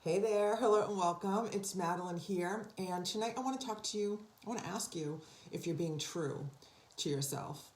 Hey there, hello and welcome. It's Madeline here, and tonight I want to talk to you. I want to ask you if you're being true to yourself.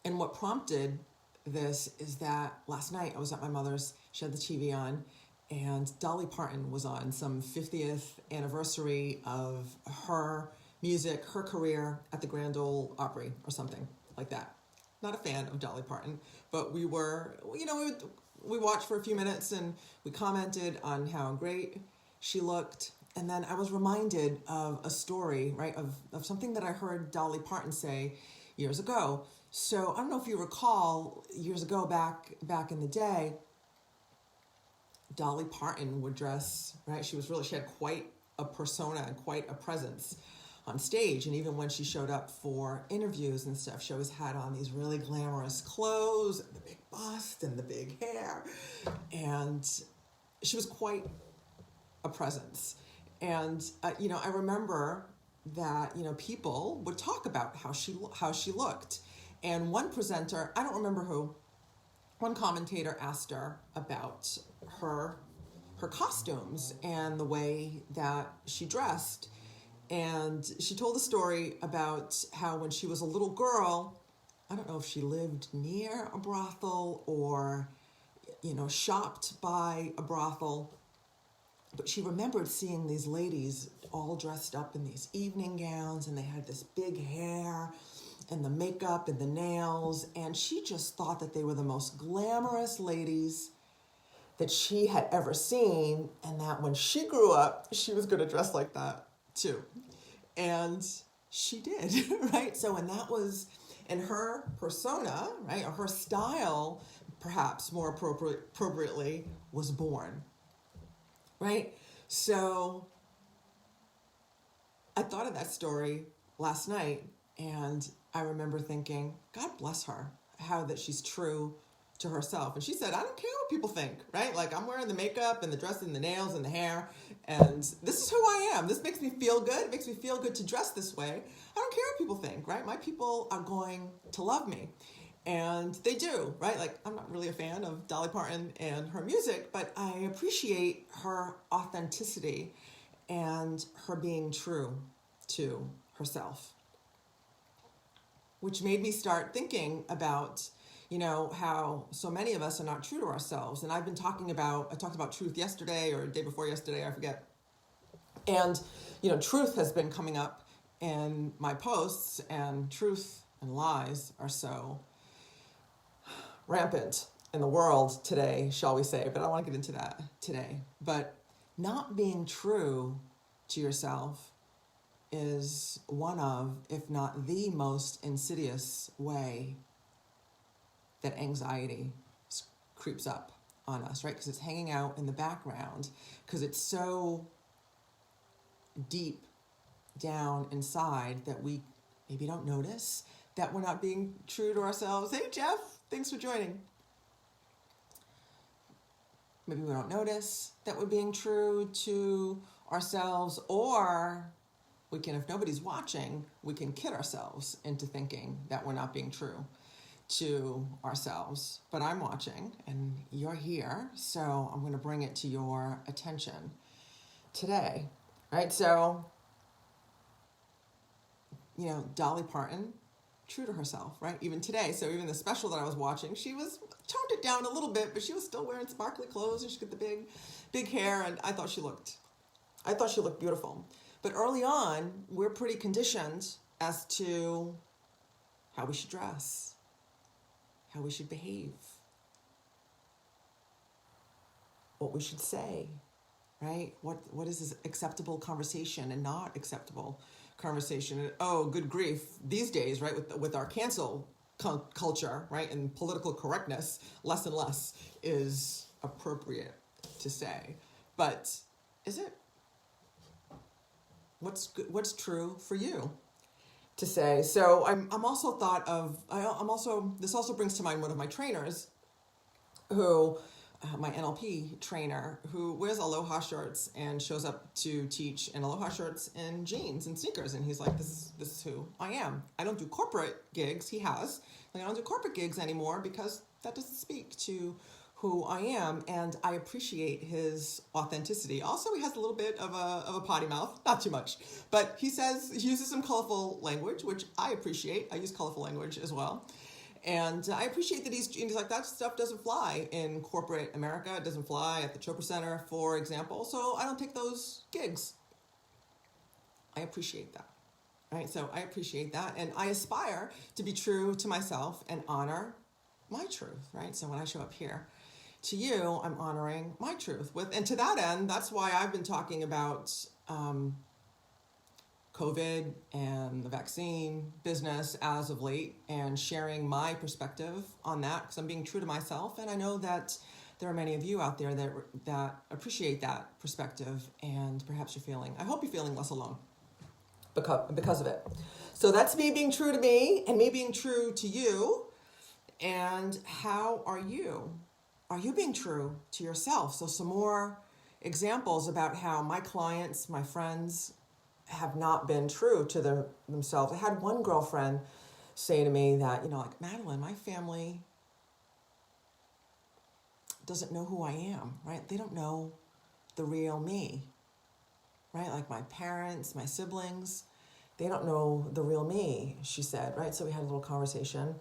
And what prompted this is that last night I was at my mother's, she had the TV on, and Dolly Parton was on, some 50th anniversary of her music, her career at the Grand Ole Opry or something like that. Not a fan of Dolly Parton, but we were, we watched for a few minutes and we commented on how great she looked. And then I was reminded of a story, right, of something that I heard Dolly Parton say years ago. So I don't know if you recall, years ago, back in the day, Dolly Parton would dress, right? She had quite a persona and quite a presence on stage. And even when she showed up for interviews and stuff, she always had on these really glamorous clothes, and the big bust and the big hair. And she was quite a presence. And, I remember that, people would talk about how she looked. And one presenter, I don't remember who, one commentator asked her about her costumes and the way that she dressed. And she told a story about how when she was a little girl, I don't know if she lived near a brothel or, shopped by a brothel, but she remembered seeing these ladies all dressed up in these evening gowns, and they had this big hair and the makeup and the nails, and she just thought that they were the most glamorous ladies that she had ever seen, and that when she grew up, she was going to dress like that too. And she did, right? So, and that was, and her persona, right, or her style, perhaps more appropriately, was born, right? So I thought of that story last night, and I remember thinking, God bless her, how that she's true to herself. And she said, I don't care what people think, right? Like, I'm wearing the makeup and the dress and the nails and the hair, and this is who I am. This makes me feel good. It makes me feel good to dress this way. I don't care what people think, right? My people are going to love me. And they do, right? Like, I'm not really a fan of Dolly Parton and her music, but I appreciate her authenticity and her being true to herself, which made me start thinking about how so many of us are not true to ourselves. And I talked about truth yesterday or the day before yesterday, I forget. And, truth has been coming up in my posts, and truth and lies are so rampant in the world today, shall we say. But I don't want to get into that today. But not being true to yourself is one of, if not the most insidious way that anxiety creeps up on us, right? Because it's hanging out in the background, because it's so deep down inside that we maybe don't notice that we're not being true to ourselves. Hey, Jeff, thanks for joining. Maybe we don't notice that we're being true to ourselves, or we can, if nobody's watching, we can kid ourselves into thinking that we're not being true to ourselves. But I'm watching and you're here, so I'm going to bring it to your attention today, right? So, Dolly Parton, true to herself, right? Even today. So even the special that I was watching, she was toned it down a little bit, but she was still wearing sparkly clothes, and she got the big hair, and I thought she looked beautiful. But early on, we're pretty conditioned as to how we should dress, how we should behave, what we should say, right? What is acceptable conversation and not acceptable conversation? And, oh, good grief, these days, right, with our cancel culture, right, and political correctness, less and less is appropriate to say. But is it? What's true for you to say? So this also brings to mind one of my trainers, who, my NLP trainer, who wears aloha shirts and shows up to teach in aloha shirts and jeans and sneakers. And he's like, this is who I am. I don't do corporate gigs. I don't do corporate gigs anymore because that doesn't speak to who I am, and I appreciate his authenticity. Also, he has a little bit of a potty mouth, not too much, but he uses some colorful language, which I appreciate. I use colorful language as well. And I appreciate that he's like, that stuff doesn't fly in corporate America. It doesn't fly at the Chopra Center, for example. So I don't take those gigs. I appreciate that. Right? So I appreciate that. And I aspire to be true to myself and honor my truth, right? So when I show up here to you, I'm honoring my truth and to that end, that's why I've been talking about COVID and the vaccine business as of late and sharing my perspective on that because I'm being true to myself. And I know that there are many of you out there that appreciate that perspective, and perhaps I hope you're feeling less alone because of it. So that's me being true to me and me being true to you. And how are you? Are you being true to yourself? So some more examples about how my clients, my friends have not been true to themselves. I had one girlfriend say to me that, like, Madeline, my family doesn't know who I am, right? They don't know the real me, right? Like my parents, my siblings, they don't know the real me, she said, right? So we had a little conversation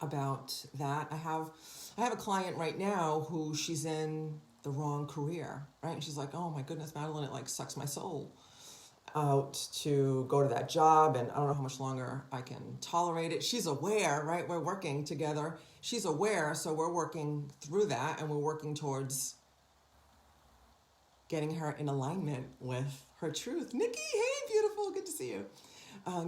about that. I have a client right now who she's in the wrong career, right? And she's like, oh my goodness, Madeline, it like sucks my soul out to go to that job, and I don't know how much longer I can tolerate it. She's aware, right? We're working together. She's aware, so we're working through that, and we're working towards getting her in alignment with her truth. Nikki, hey, beautiful, good to see you.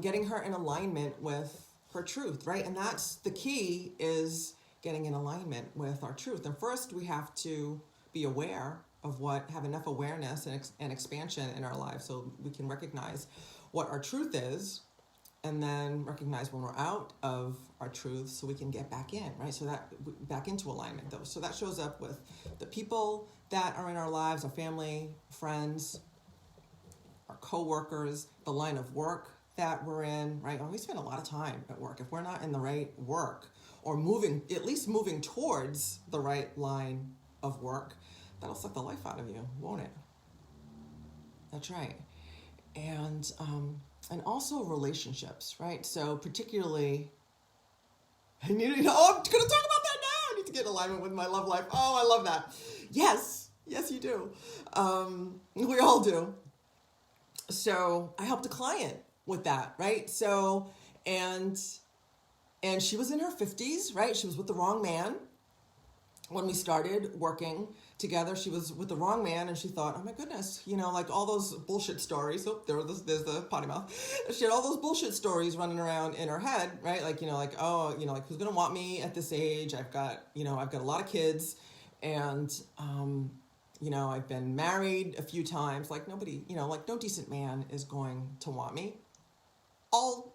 Getting her in alignment with her truth, right? And that's the key, is getting in alignment with our truth. And first, we have to be aware of have enough awareness and expansion in our lives so we can recognize what our truth is, and then recognize when we're out of our truth so we can get back in, right? So that back into alignment though. So that shows up with the people that are in our lives, our family, friends, our coworkers, the line of work that we're in, right? We spend a lot of time at work. If we're not in the right work or at least moving towards the right line of work, that'll suck the life out of you, won't it? That's right. And also relationships, right? So particularly, I'm going to talk about that now. I need to get in alignment with my love life. Oh, I love that. Yes, you do. We all do. So I helped a client with that, right? So, and she was in her 50s, right? She was with the wrong man. When we started working together, she was with the wrong man, and she thought, oh my goodness, like all those bullshit stories. Oh, there's the potty mouth. She had all those bullshit stories running around in her head, right? Like, like who's going to want me at this age? I've got a lot of kids, and, I've been married a few times. Like nobody, like no decent man is going to want me. All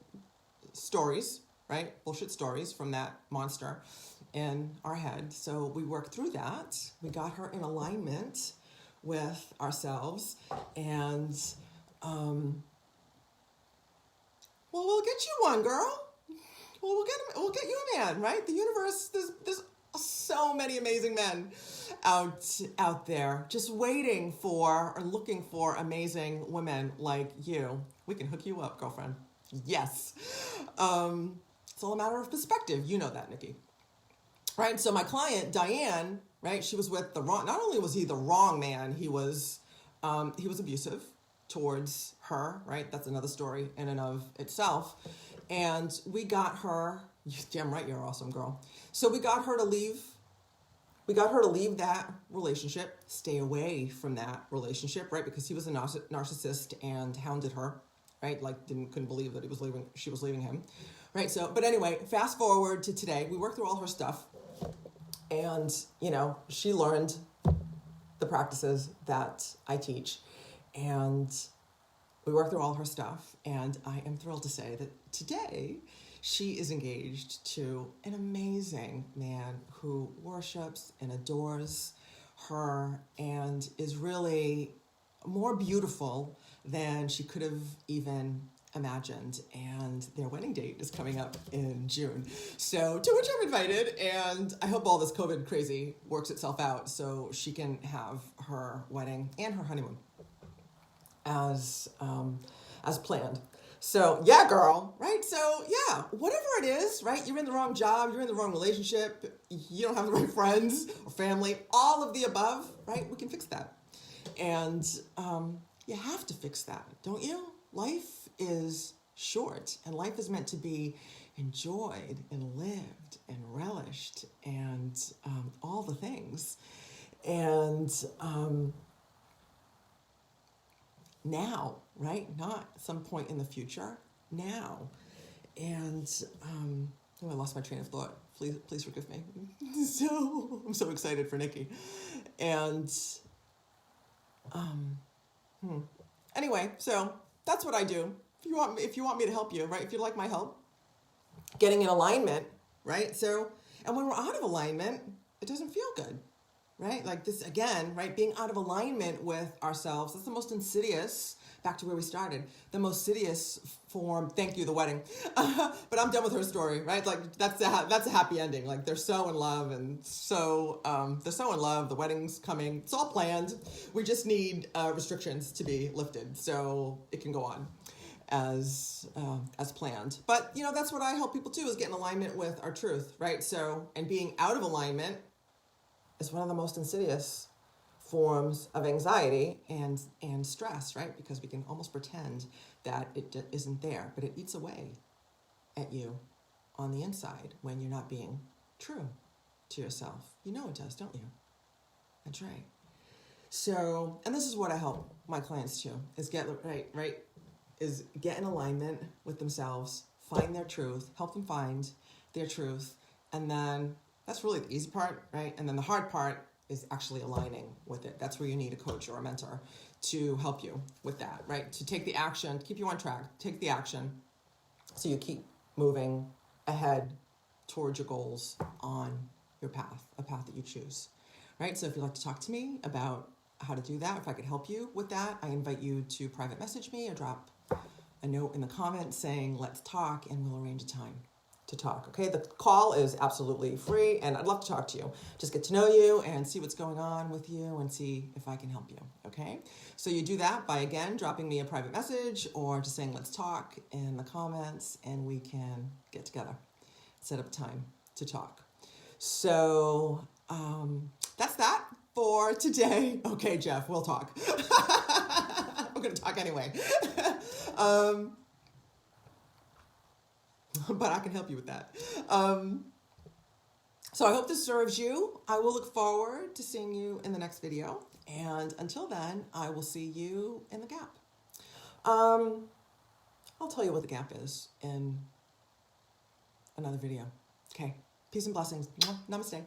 stories, right? Bullshit stories from that monster in our head. So we worked through that. We got her in alignment with ourselves, and we'll get you one, girl. We'll get you a man, right? The universe, there's so many amazing men out there just waiting for or looking for amazing women like you. We can hook you up, girlfriend. Yes. It's all a matter of perspective. You know that, Nikki. Right? So my client, Diane, right? She was with not only was he the wrong man, he was abusive towards her, right? That's another story in and of itself. And we got her, damn right, you're awesome, girl. So we got her to leave that relationship, stay away from that relationship, right? Because he was a narcissist and hounded her, right? Like couldn't believe that she was leaving him, right? So, but anyway, fast forward to today, we worked through all her stuff, and she learned the practices that I teach, and we worked through all her stuff, and I am thrilled to say that today she is engaged to an amazing man who worships and adores her and is really more beautiful than she could have even imagined, and their wedding date is coming up in June. So to which I'm invited, and I hope all this COVID crazy works itself out so she can have her wedding and her honeymoon as planned. So yeah, girl, right? So yeah, whatever it is, right? You're in the wrong job, you're in the wrong relationship, you don't have the right friends or family, all of the above, right? We can fix that. And you have to fix that, don't you? Life is short, and life is meant to be enjoyed and lived and relished and all the things. And now, right? Not some point in the future, now. And oh, I lost my train of thought. Please forgive me. So I'm so excited for Nikki. And anyway, so that's what I do. If you want me to help you, right? If you like my help, getting in alignment, right? So, and when we're out of alignment, it doesn't feel good, right? Like this again, right? Being out of alignment with ourselves, that's the most insidious, back to where we started, the most insidious form, thank you, the wedding. But I'm done with her story, right? Like that's a happy ending. Like they're so in love, and so they're so in love, the wedding's coming, it's all planned. We just need restrictions to be lifted so it can go on as planned. But you know, that's what I help people do, is get in alignment with our truth, right? So, and being out of alignment is one of the most insidious forms of anxiety and stress, right? Because we can almost pretend that it isn't there, but it eats away at you on the inside when you're not being true to yourself. You know it does, don't you? That's right. So, and this is what I help my clients to, is get in alignment with themselves, find their truth, help them find their truth, and then that's really the easy part, right? And then the hard part is actually aligning with it. That's where you need a coach or a mentor to help you with that, right? To take the action, keep you on track, take the action so you keep moving ahead towards your goals on your path, a path that you choose, right? So if you'd like to talk to me about how to do that, if I could help you with that, I invite you to private message me or drop a note in the comments saying, let's talk, and we'll arrange a time to talk. Okay, the call is absolutely free, and I'd love to talk to you. Just get to know you and see what's going on with you and see if I can help you. Okay, so you do that by, again, dropping me a private message or just saying let's talk in the comments, and we can get together, set up time to talk. So that's that for today. Okay, Jeff, we'll talk. We're gonna talk anyway. But I can help you with that. So I hope this serves you. I will look forward to seeing you in the next video. And until then, I will see you in the gap. I'll tell you what the gap is in another video. Okay. Peace and blessings. Namaste.